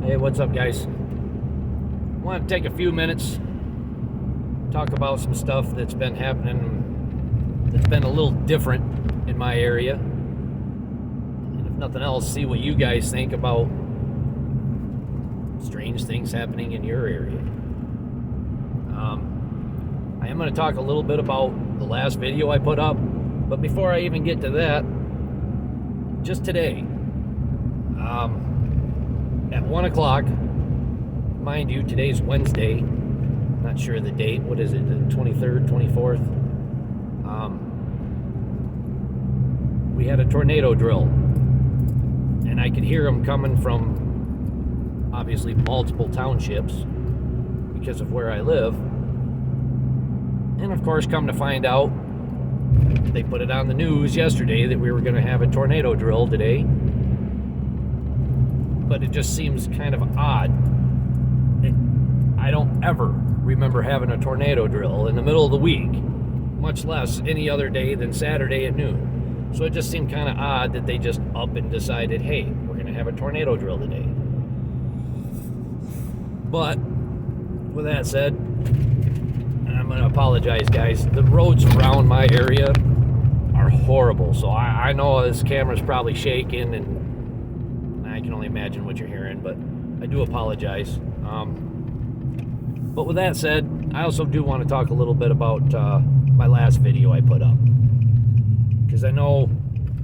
Hey, what's up, guys? I want to take a few minutes, talk about some stuff that's been happening that's been a little different in my area. And if nothing else, see what you guys think about strange things happening in your area. I am going to talk a little bit about the last video I put up, but before I even get to that, just today, at 1 o'clock, mind you, today's Wednesday, not sure of the date, what is it, the 23rd, 24th? We had a tornado drill, and I could hear them coming from, obviously, multiple townships because of where I live. And of course, come to find out, they put it on the news yesterday that we were going to have a tornado drill today. But it just seems kind of odd. I don't ever remember having a tornado drill in the middle of the week, much less any other day than Saturday at noon. So it just seemed kind of odd that they just up and decided, hey, we're going to have a tornado drill today. But with that said, I'm going to apologize, guys. The roads around my area are horrible. So I know this camera's probably shaking, and I can only imagine what you're hearing, but I do apologize. But with that said, I also do want to talk a little bit about my last video I put up. Because I know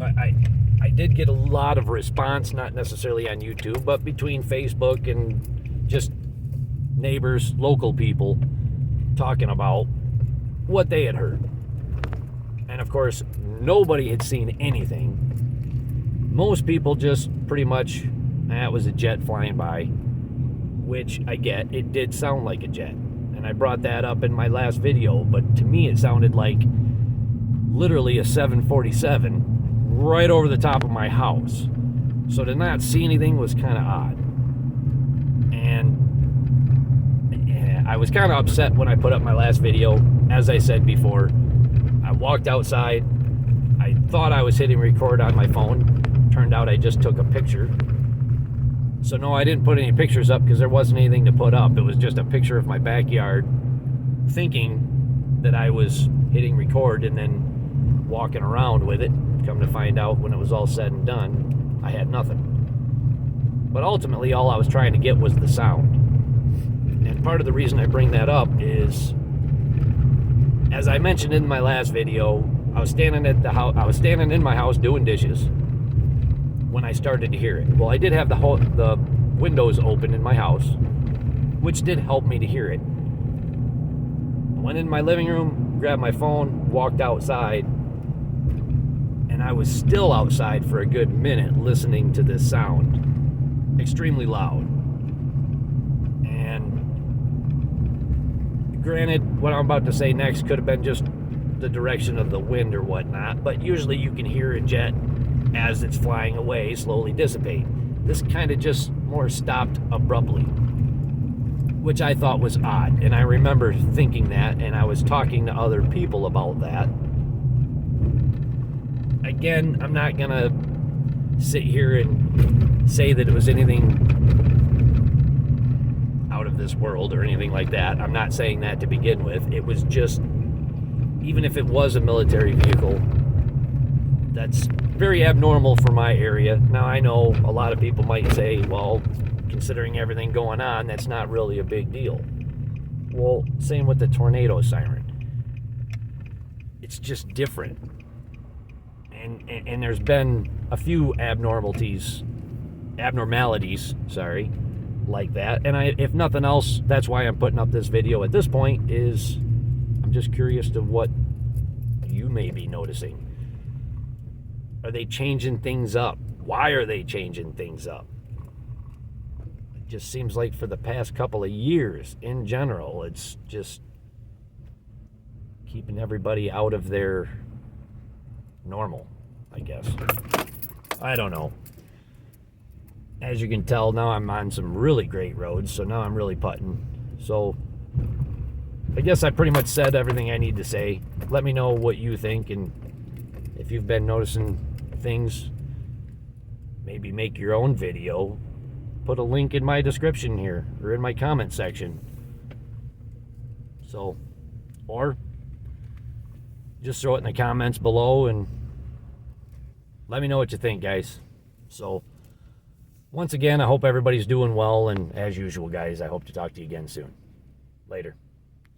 I did get a lot of response, not necessarily on YouTube, but between Facebook and just neighbors, local people, talking about what they had heard. And of course, nobody had seen anything. Most people just pretty much, it was a jet flying by, which I get. It did sound like a jet. And I brought that up in my last video, but to me it sounded like literally a 747 right over the top of my house. So to not see anything was kind of odd. And I was kind of upset when I put up my last video. As I said before, I walked outside. I thought I was hitting record on my phone. Turned out I just took a picture. So no, I didn't put any pictures up because there wasn't anything to put up. It was just a picture of my backyard, thinking that I was hitting record and then walking around with it. Come to find out, when it was all said and done, I had nothing. But ultimately, all I was trying to get was the sound. And part of the reason I bring that up is, as I mentioned in my last video, I was standing at the house. I was standing in my house doing dishes when I started to hear it. Well, I did have the windows open in my house, which did help me to hear it. I went in my living room, grabbed my phone, walked outside, and I was still outside for a good minute listening to this sound, extremely loud. And granted, what I'm about to say next could have been just the direction of the wind or whatnot, but usually you can hear a jet as it's flying away slowly dissipate. This kind of just more stopped abruptly, which I thought was odd. And I remember thinking that, and I was talking to other people about that. Again, I'm not gonna sit here and say that it was anything out of this world or anything like that. I'm not saying that to begin with. It was just, even if it was a military vehicle, that's very abnormal for my area. Now, I know a lot of people might say, well, considering everything going on, that's not really a big deal. Well, same with the tornado siren. It's just different. And there's been a few abnormalities, like that. And if nothing else, that's why I'm putting up this video at this point, is I'm just curious to what you may be noticing. Are they changing things up? Why are they changing things up? It just seems like for the past couple of years, in general, it's just keeping everybody out of their normal, I guess. I don't know. As you can tell, now I'm on some really great roads, so now I'm really putting. So I guess I pretty much said everything I need to say. Let me know what you think, and if you've been noticing things, maybe make your own video put a link in my description here or in my comment section. So, or just throw it in the comments below and let me know what you think, guys. So, once again, I hope everybody's doing well, and as usual, guys, I hope to talk to you again soon. Later.